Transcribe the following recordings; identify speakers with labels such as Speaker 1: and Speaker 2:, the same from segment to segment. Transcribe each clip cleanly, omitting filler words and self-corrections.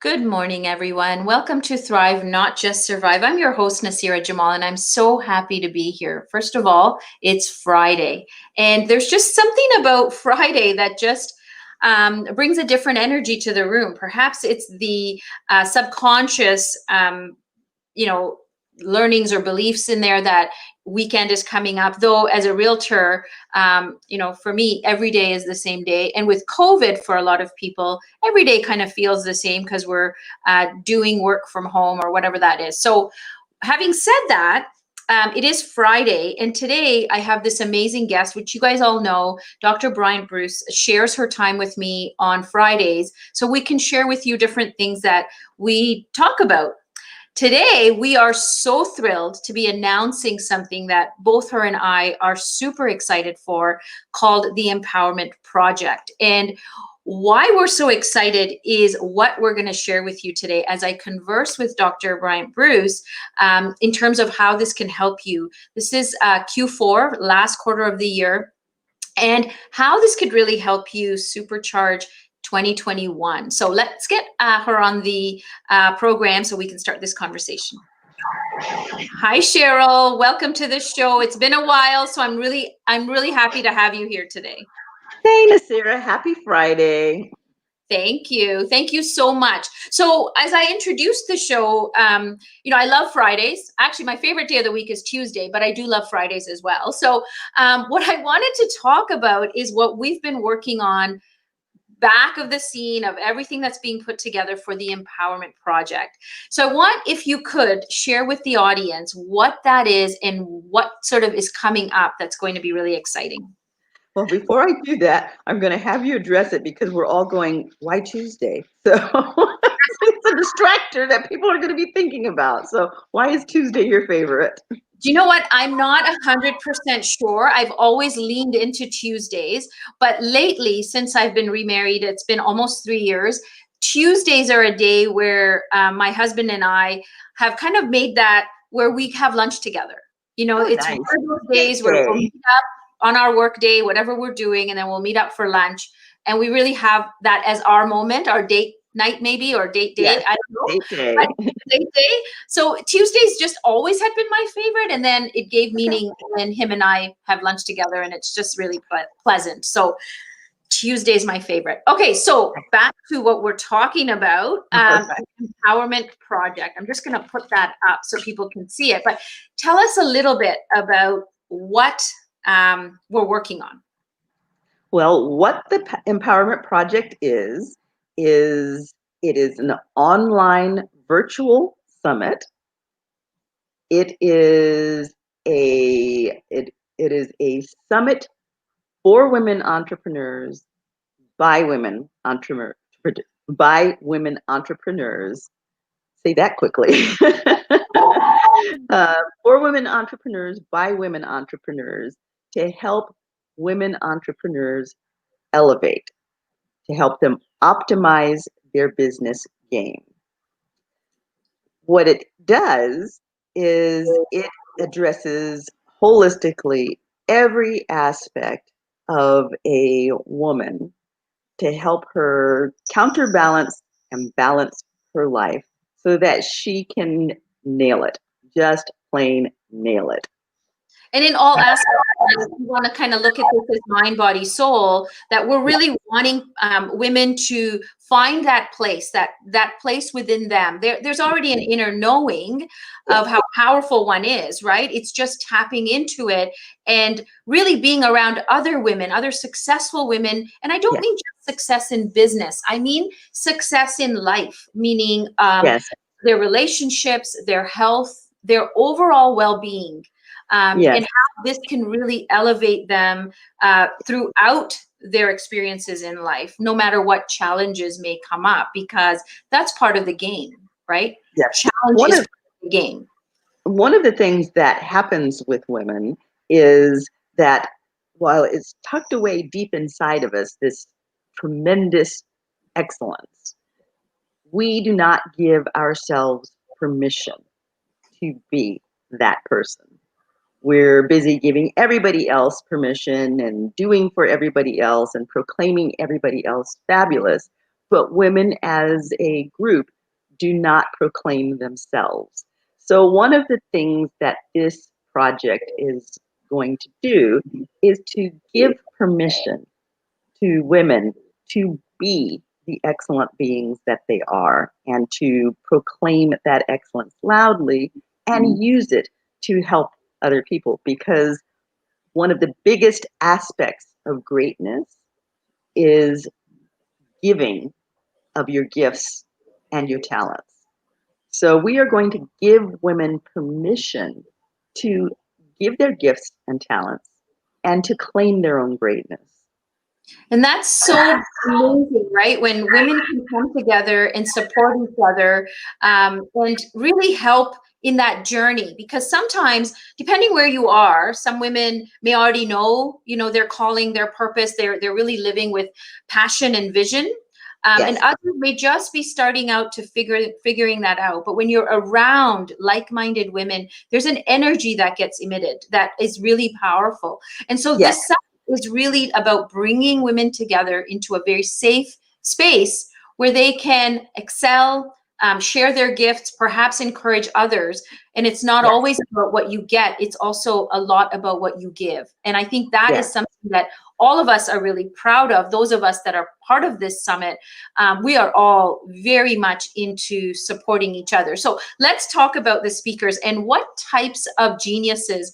Speaker 1: Good morning, everyone. Welcome to Thrive, Not Just Survive. I'm your host, Nasira Jamal, and I'm so happy to be here. First of all, it's Friday, and there's just something about Friday that just brings a different energy to the room. Perhaps it's the subconscious, you know, learnings or beliefs in there that weekend is coming up. Though, as a realtor, for me, every day is the same day. And with COVID, for a lot of people, every day kind of feels the same because we're doing work from home or whatever that is. So, having said that, it is Friday, and today I have this amazing guest, which you guys all know. Dr. Bryantbruce shares her time with me on Fridays, so we can share with you different things that we talk about. Today, we are so thrilled to be announcing something that both her and I are super excited for, called the Empowerment Project. And why we're so excited is what we're going to share with you today as I converse with Dr. Bryantbruce in terms of how this can help you. This is Q4, last quarter of the year, and how this could really help you supercharge 2021. So let's get her on the program so we can start this conversation. Hi, Cheryl. Welcome to the show. It's been a while, so I'm really happy to have you here today.
Speaker 2: Hey, Nasira. Happy Friday.
Speaker 1: Thank you. Thank you so much. So as I introduced the show, I love Fridays. Actually, my favorite day of the week is Tuesday, but I do love Fridays as well. So what I wanted to talk about is what we've been working on back of the scene of everything that's being put together for the Empowerment Project. So I want, if you could, share with the audience what that is and what sort of is coming up that's going to be really exciting.
Speaker 2: Well, before I do that, I'm going to have you address it because we're all going, why Tuesday? So it's a distractor that people are going to be thinking about. So why is Tuesday your favorite?
Speaker 1: Do you know what? I'm not 100% sure. I've always leaned into Tuesdays, but lately, since I've been remarried, it's been almost 3 years. Tuesdays are a day where my husband and I have kind of made that where we have lunch together. It's
Speaker 2: Nice.
Speaker 1: one of those days where we'll meet up on our work day, whatever we're doing, and then we'll meet up for lunch. And we really have that as our moment, our date night maybe, or date day.
Speaker 2: Yes,
Speaker 1: I don't know.
Speaker 2: date day.
Speaker 1: Date day. So Tuesdays just always had been my favorite, and then it gave meaning when him and I have lunch together, and it's just really pleasant. So Tuesday is my favorite. Okay, so back to what we're talking about, Empowerment Project. I'm just going to put that up so people can see it. But tell us a little bit about what we're working on.
Speaker 2: Well, what the Empowerment Project is it is an online virtual summit. It is a summit for women entrepreneurs by women entrepreneurs. Say that quickly. For women entrepreneurs by women entrepreneurs to help women entrepreneurs elevate, to help them optimize their business game. What it does is it addresses holistically every aspect of a woman to help her counterbalance and balance her life so that she can nail it, just plain nail it.
Speaker 1: And in all aspects, we want to kind of look at this as mind, body, soul, that we're really wanting women to find that place, that place within them. There's already an inner knowing of how powerful one is, right? It's just tapping into it and really being around other women, other successful women. And I don't mean just success in business. I mean success in life, meaning their relationships, their health, their overall well-being. And how this can really elevate them throughout their experiences in life, no matter what challenges may come up, because that's part of the game, right?
Speaker 2: Yes.
Speaker 1: Challenge is part of the game.
Speaker 2: One of the things that happens with women is that while it's tucked away deep inside of us, this tremendous excellence, we do not give ourselves permission to be that person. We're busy giving everybody else permission and doing for everybody else and proclaiming everybody else fabulous. but women as a group do not proclaim themselves. So one of the things that this project is going to do is to give permission to women to be the excellent beings that they are and to proclaim that excellence loudly and use it to help other people, because one of the biggest aspects of greatness is giving of your gifts and your talents. So we are going to give women permission to give their gifts and talents and to claim their own greatness.
Speaker 1: And that's so amazing, right? When women can come together and support each other, and really help in that journey. Because sometimes, depending where you are, some women may already know, their calling, their purpose. They're really living with passion and vision. And
Speaker 2: Yes.
Speaker 1: others may just be starting out to figuring that out. But when you're around like-minded women, there's an energy that gets emitted that is really powerful. And so
Speaker 2: Yes.
Speaker 1: this is really about bringing women together into a very safe space where they can excel, share their gifts, perhaps encourage others. And it's not
Speaker 2: Yes.
Speaker 1: always about what you get, it's also a lot about what you give. And I think that
Speaker 2: Yes.
Speaker 1: is something that all of us are really proud of. Those of us that are part of this summit, we are all very much into supporting each other. So let's talk about the speakers and what types of geniuses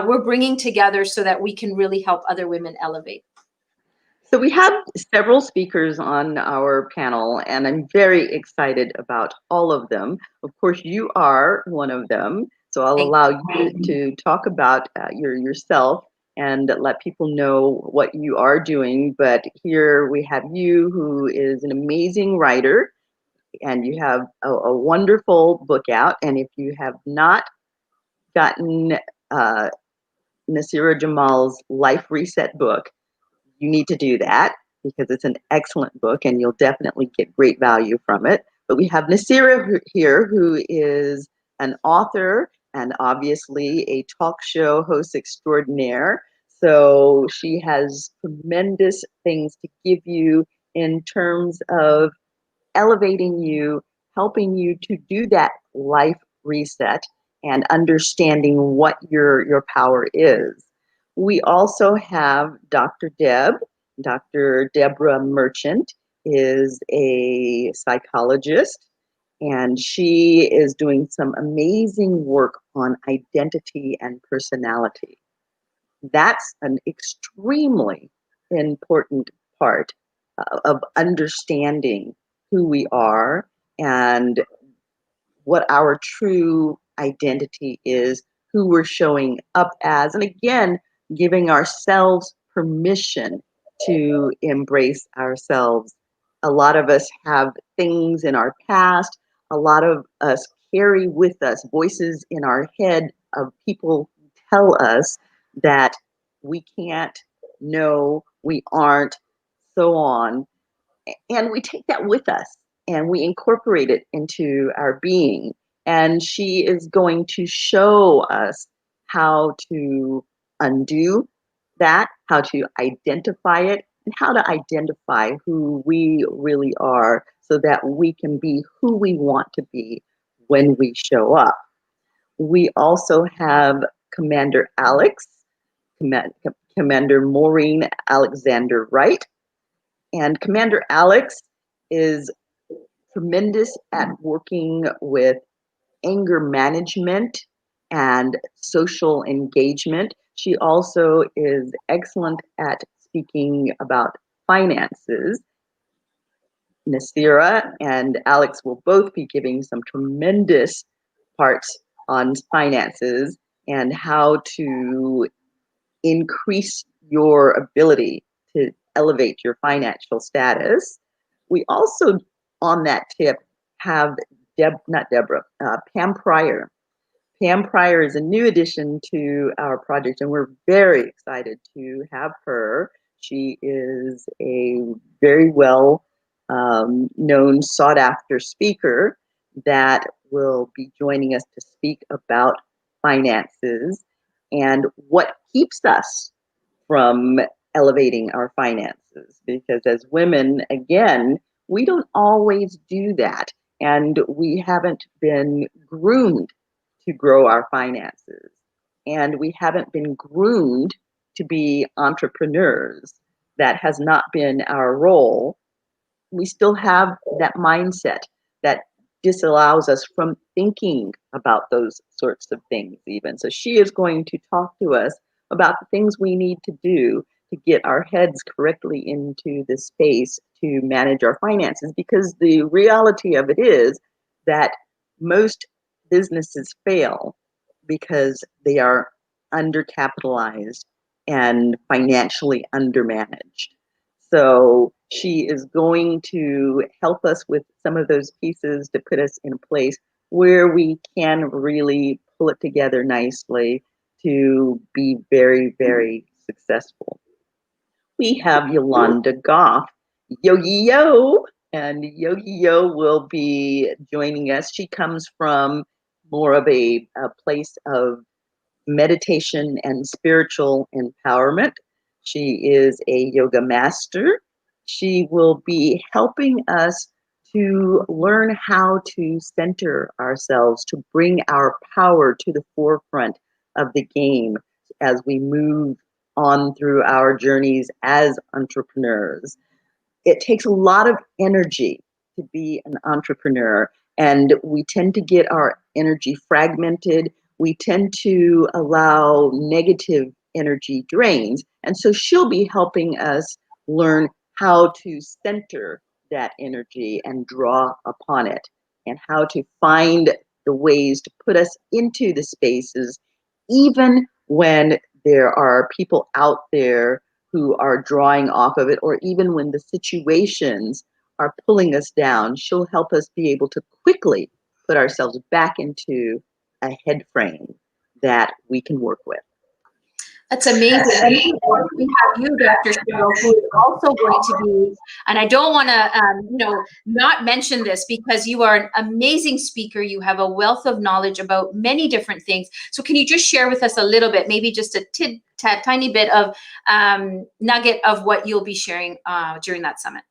Speaker 1: we're bringing together so that we can really help other women elevate.
Speaker 2: So we have several speakers on our panel, and I'm very excited about all of them. Of course, you are one of them, so I'll
Speaker 1: Thank
Speaker 2: allow you to talk about yourself and let people know what you are doing. But here we have you, who is an amazing writer, and you have a wonderful book out. And if you have not gotten Nasira Jamal's Life Reset book, you need to do that because it's an excellent book and you'll definitely get great value from it. But we have Nasira here, who is an author and obviously a talk show host extraordinaire. So she has tremendous things to give you in terms of elevating you, helping you to do that life reset and understanding what your power is. We also have Dr. Deb. Dr. Deborah Merchant is a psychologist, and she is doing some amazing work on identity and personality. That's an extremely important part of understanding who we are and what our true identity is, who we're showing up as, and again, giving ourselves permission to embrace ourselves. A lot of us have things in our past, a lot of us carry with us voices in our head of people who tell us that we can't, no, we aren't, so on. And we take that with us and we incorporate it into our being. And she is going to show us how to undo that, how to identify it, and how to identify who we really are so that we can be who we want to be when we show up. We also have Commander Alex, Commander Maureen Alexander Wright. And Commander Alex is tremendous at working with anger management and social engagement. She also is excellent at speaking about finances. Nasira and Alex will both be giving some tremendous parts on finances and how to increase your ability to elevate your financial status. We also, on that tip, have Pam Pryor. Pam Pryor is a new addition to our project, and we're very excited to have her. She is a very well known, sought after speaker that will be joining us to speak about finances and what keeps us from elevating our finances. Because as women, again, we don't always do that. And we haven't been groomed to grow our finances. And we haven't been groomed to be entrepreneurs. That has not been our role. We still have that mindset that disallows us from thinking about those sorts of things even. So she is going to talk to us about the things we need to do to get our heads correctly into the space to manage our finances, because the reality of it is that most businesses fail because they are undercapitalized and financially undermanaged. So she is going to help us with some of those pieces to put us in a place where we can really pull it together nicely to be very, very successful. We have Yolanda Goff, Yogi Yo, and Yogi Yo will be joining us. She comes from more of a place of meditation and spiritual empowerment. She is a yoga master. She will be helping us to learn how to center ourselves, to bring our power to the forefront of the game as we move on through our journeys as entrepreneurs. It takes a lot of energy to be an entrepreneur, and we tend to get our energy fragmented. We tend to allow negative energy drains, and so she'll be helping us learn how to center that energy and draw upon it, and how to find the ways to put us into the spaces even when there are people out there who are drawing off of it, or even when the situations are pulling us down. She'll help us be able to quickly put ourselves back into a head frame that we can work with.
Speaker 1: That's amazing. And of course, we have you, Dr. Cheryl, who is also going to be, and I don't want to, not mention this because you are an amazing speaker. You have a wealth of knowledge about many different things. So can you just share with us a little bit, maybe just a tiny bit of nugget of what you'll be sharing during that summit?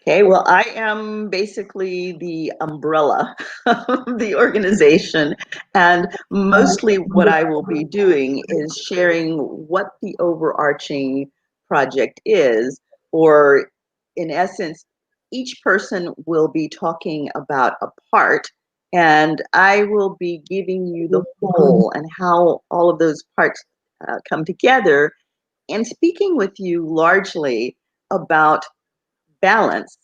Speaker 2: Okay, well, I am basically the umbrella of the organization, and mostly what I will be doing is sharing what the overarching project is, or in essence, each person will be talking about a part, and I will be giving you the whole and how all of those parts come together, and speaking with you largely about balance,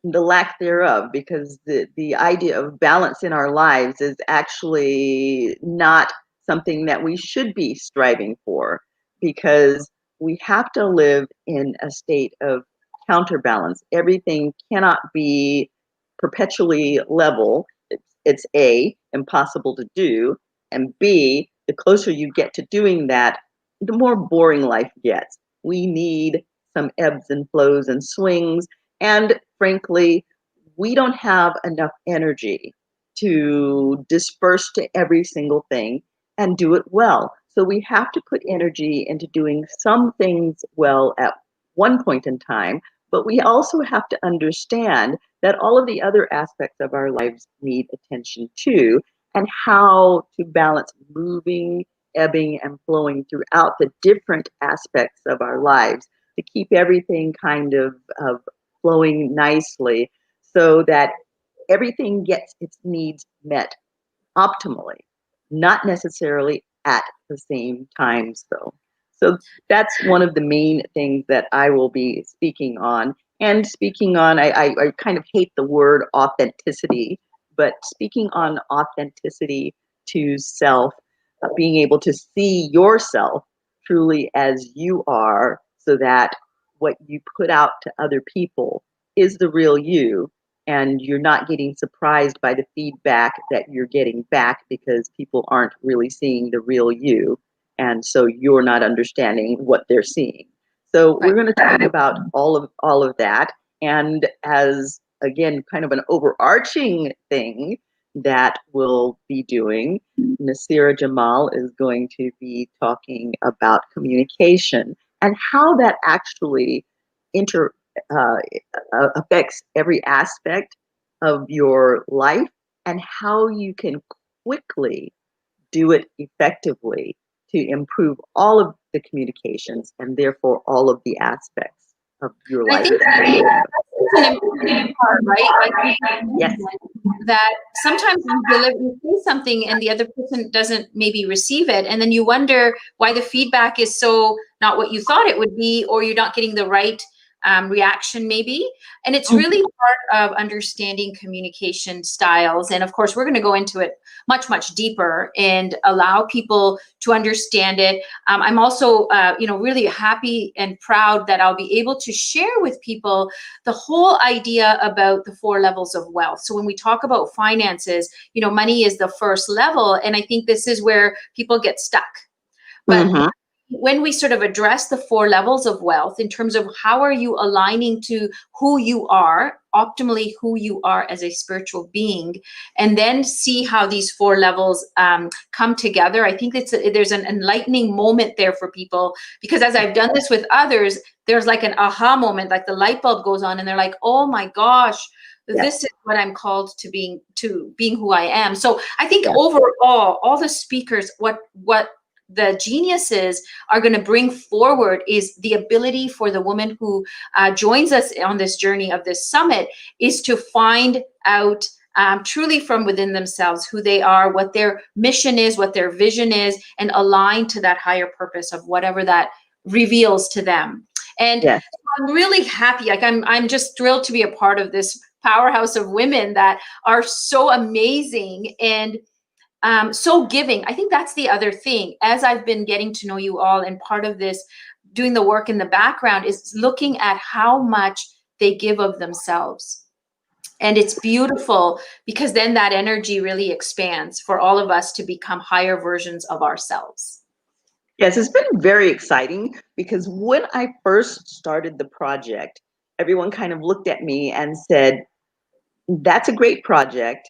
Speaker 2: the lack thereof, because the idea of balance in our lives is actually not something that we should be striving for, because we have to live in a state of counterbalance. Everything cannot be perpetually level. It's A, impossible to do, and B, the closer you get to doing that, the more boring life gets. We need some ebbs and flows and swings, and frankly, we don't have enough energy to disperse to every single thing and do it well. So we have to put energy into doing some things well at one point in time, but we also have to understand that all of the other aspects of our lives need attention too, and how to balance moving, ebbing, and flowing throughout the different aspects of our lives to keep everything kind of flowing nicely, so that everything gets its needs met optimally, not necessarily at the same times though. So that's one of the main things that I will be speaking on. And speaking on, I kind of hate the word authenticity, but speaking on authenticity to self, being able to see yourself truly as you are, so that what you put out to other people is the real you, and you're not getting surprised by the feedback that you're getting back, because people aren't really seeing the real you, and so you're not understanding what they're seeing. So we're going to talk about all of that, and as again kind of an overarching thing that we'll be doing, Nasira Jamal is going to be talking about communication and how that actually uh, affects every aspect of your life, and how you can quickly do it effectively to improve all of the communications and therefore all of the aspects of your
Speaker 1: And I
Speaker 2: life.
Speaker 1: think that's an important part, right? Like you just
Speaker 2: Yes,
Speaker 1: mentioned, that sometimes you say something and the other person doesn't maybe receive it, and then you wonder why the feedback is so not what you thought it would be, or you're not getting the right reaction maybe. And it's really part of understanding communication styles. And of course, we're going to go into it much, much deeper and allow people to understand it. I'm also, really happy and proud that I'll be able to share with people the whole idea about the 4 levels of wealth. So when we talk about finances, money is the first level. And I think this is where people get stuck. But
Speaker 2: mm-hmm.
Speaker 1: when we sort of address the 4 levels of wealth in terms of how are you aligning to who you are, optimally who you are as a spiritual being, and then see how these 4 levels come together, I think there's an enlightening moment there for people, because as I've done this with others, there's like an aha moment, like the light bulb goes on and they're like, oh my gosh,
Speaker 2: Yes.
Speaker 1: this is what I'm called to being who I am. So I think
Speaker 2: Yes.
Speaker 1: overall, all the speakers, what the geniuses are going to bring forward is the ability for the woman who joins us on this journey of this summit is to find out truly from within themselves who they are, what their mission is, what their vision is, and align to that higher purpose of whatever that reveals to them. And
Speaker 2: Yes.
Speaker 1: I'm really happy. Like I'm just thrilled to be a part of this powerhouse of women that are so amazing and so giving. I think that's the other thing. As I've been getting to know you all, and part of this, doing the work in the background, is looking at how much they give of themselves. And it's beautiful because then that energy really expands for all of us to become higher versions of ourselves.
Speaker 2: Yes, it's been very exciting because when I first started the project, everyone kind of looked at me and said, that's a great project.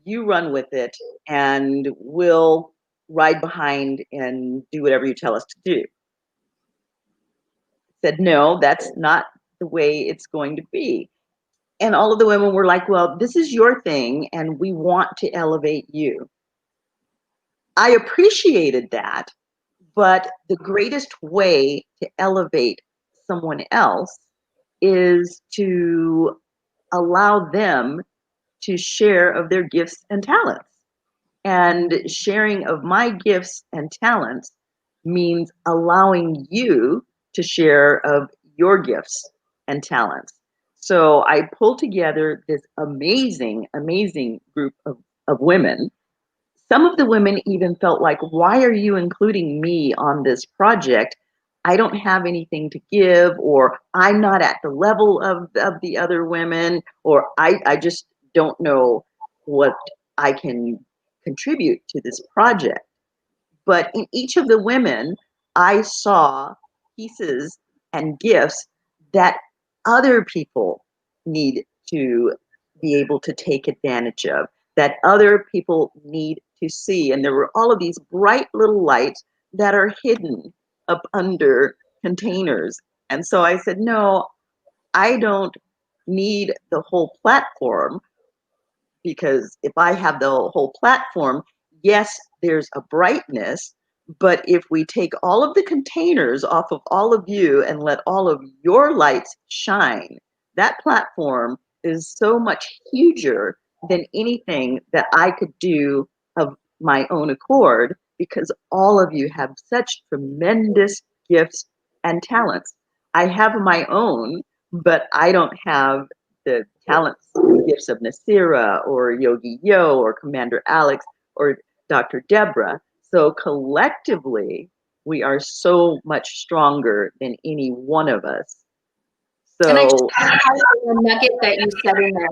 Speaker 2: You run with it, and we'll ride behind and do whatever you tell us to do. I said, no, that's not the way it's going to be. And all of the women were like, well, this is your thing, and we want to elevate you. I appreciated that, but the greatest way to elevate someone else is to allow them to share of their gifts and talents. And sharing of my gifts and talents means allowing you to share of your gifts and talents. So I pulled together this amazing, amazing group of women. Some of the women even felt like, why are you including me on this project? I don't have anything to give, or I'm not at the level of the other women, or I just don't know what I can contribute to this project. But in each of the women, I saw pieces and gifts that other people need to be able to take advantage of, that other people need to see. And there were all of these bright little lights that are hidden up under containers. And so I said, no, I don't need the whole platform, because if I have the whole platform, yes, there's a brightness, but if we take all of the containers off of all of you and let all of your lights shine, that platform is so much huger than anything that I could do of my own accord, because all of you have such tremendous gifts and talents. I have my own, but I don't have the talents and gifts of Nasira or Yogi Yo or Commander Alex or Dr. Deborah. So collectively, we are so much stronger than any one of us.
Speaker 1: And I just
Speaker 2: So
Speaker 1: highlight the nugget that you said in there.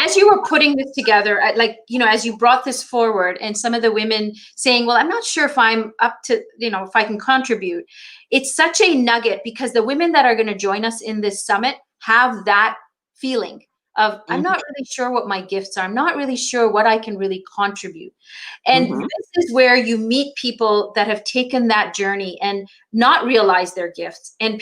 Speaker 1: As you were putting this together, as you brought this forward, and some of the women saying, well, I'm not sure if I'm up to, if I can contribute. It's such a nugget, because the women that are going to join us in this summit have that feeling of, I'm
Speaker 2: Mhm.
Speaker 1: not really sure what my gifts are. I'm not really sure what I can really contribute. And
Speaker 2: Mhm.
Speaker 1: this is where you meet people that have taken that journey and not realized their gifts, and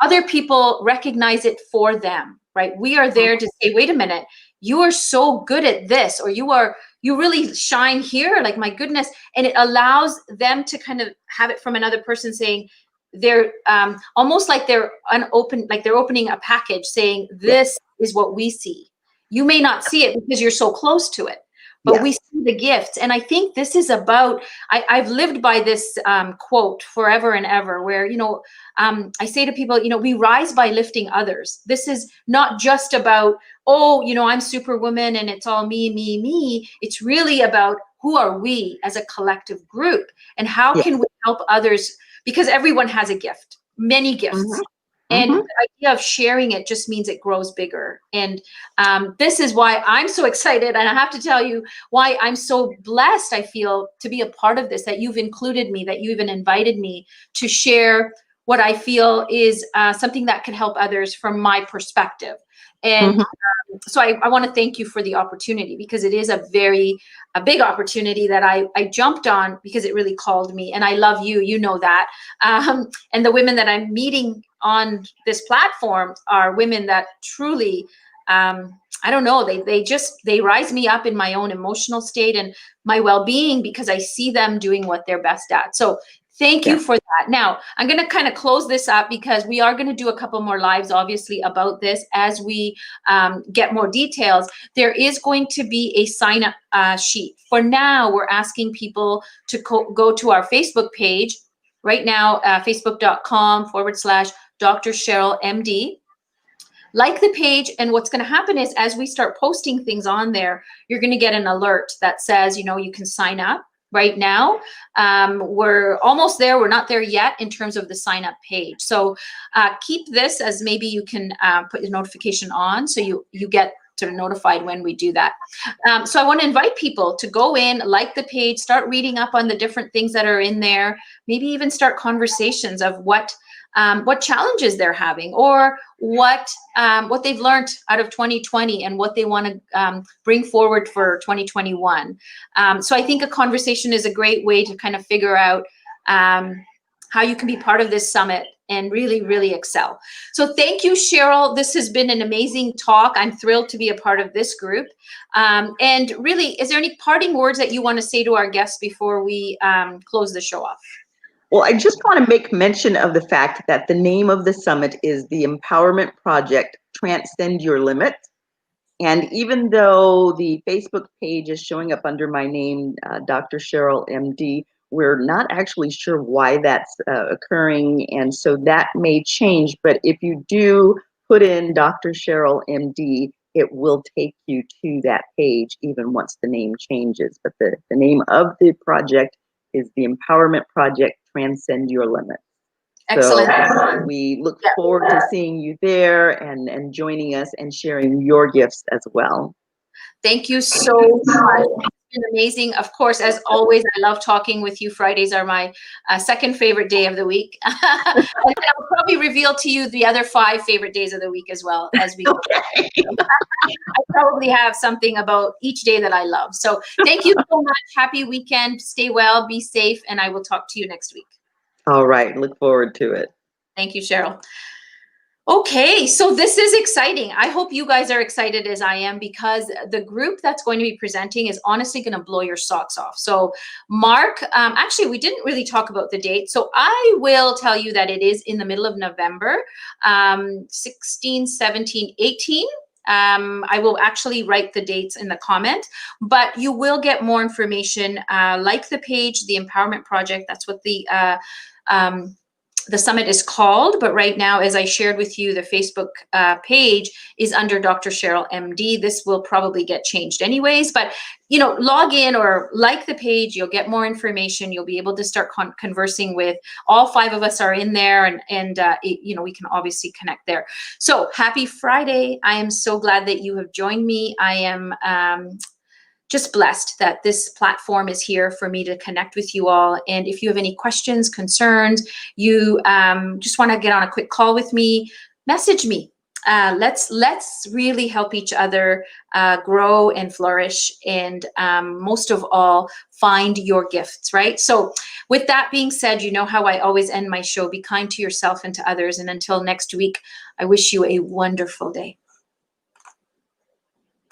Speaker 1: other people recognize it for them, right? We are there to say, wait a minute, you are so good at this, or you really shine here, like, my goodness. And it allows them to kind of have it from another person saying, they're almost like they're like they're opening a package saying,
Speaker 2: Yeah.
Speaker 1: this is what we see. You may not see it because you're so close to it, but we
Speaker 2: Yes.
Speaker 1: see the gifts. And I think this is about, I've lived by this quote forever and ever, where, I say to people, we rise by lifting others. This is not just about, oh, I'm superwoman and it's all me, me, me. It's really about, who are we as a collective group, and how
Speaker 2: Yes.
Speaker 1: can we help others? Because everyone has a gift, many gifts.
Speaker 2: Mhm.
Speaker 1: And
Speaker 2: Mhm.
Speaker 1: the idea of sharing it just means it grows bigger. And this is why I'm so excited. And I have to tell you why I'm so blessed, I feel, to be a part of this, that you've included me, that you even invited me to share what I feel is something that can help others from my perspective. And
Speaker 2: Mhm.
Speaker 1: so I want to thank you for the opportunity, because it is a big opportunity that I jumped on, because it really called me. And I love you, that. And the women that I'm meeting on this platform are women that truly, I don't know, they rise me up in my own emotional state and my well-being, because I see them doing what they're best at. So thank you
Speaker 2: Yeah.
Speaker 1: for that. Now, I'm going to kind of close this up, because we are going to do a couple more lives, obviously, about this as we get more details. There is going to be a sign-up sheet. For now, we're asking people to go to our Facebook page right now, facebook.com/Dr. Cheryl MD. Like the page, and what's going to happen is, as we start posting things on there, you're going to get an alert that says, you can sign up right now. We're almost there. We're not there yet in terms of the sign up page. So keep this as, maybe you can put your notification on, so you get sort of notified when we do that. So I want to invite people to go in, like the page, start reading up on the different things that are in there, maybe even start conversations of what challenges they're having, or what they've learned out of 2020, and what they want to bring forward for 2021. So I think a conversation is a great way to kind of figure out how you can be part of this summit and really, really excel. So thank you, Cheryl. This has been an amazing talk. I'm thrilled to be a part of this group. And really, is there any parting words that you want to say to our guests before we close the show off?
Speaker 2: Well, I just want to make mention of the fact that the name of the summit is the Empowerment Project Transcend Your Limits. And even though the Facebook page is showing up under my name, Dr. Cheryl MD, we're not actually sure why that's occurring. And so that may change. But if you do put in Dr. Cheryl MD, it will take you to that page even once the name changes. But the name of the project is the Empowerment Project Transcend Your Limits.
Speaker 1: Excellent.
Speaker 2: So we look forward to seeing you there and joining us and sharing your gifts as well.
Speaker 1: Thank you so much. It's been amazing. Of course, as always, I love talking with you. Fridays are my second favorite day of the week. And I'll probably reveal to you the other 5 favorite days of the week as well, as we go. I probably have something about each day that I love. So thank you so much. Happy weekend. Stay well, be safe, and I will talk to you next week.
Speaker 2: All right. Look forward to it.
Speaker 1: Thank you, Cheryl. Okay, so this is exciting. I hope you guys are excited as I am, because the group that's going to be presenting is honestly going to blow your socks off. So Mark, actually, we didn't really talk about the date. So I will tell you that it is in the middle of November, 16, 17, 18. I will actually write the dates in the comment, but you will get more information, like the page, the Empowerment Project. That's what the summit is called, but right now, as I shared with you, the Facebook page is under Dr. Cheryl MD. This will probably get changed anyways, but log in or like the page. You'll get more information. You'll be able to start conversing with all 5 of us are in there, and we can obviously connect there. So happy Friday! I am so glad that you have joined me. I am just blessed that this platform is here for me to connect with you all. And if you have any questions, concerns, you just want to get on a quick call with me, message me. let's really help each other grow and flourish, and most of all, find your gifts, right? So with that being said, you know how I always end my show: be kind to yourself and to others. And until next week, I wish you a wonderful day.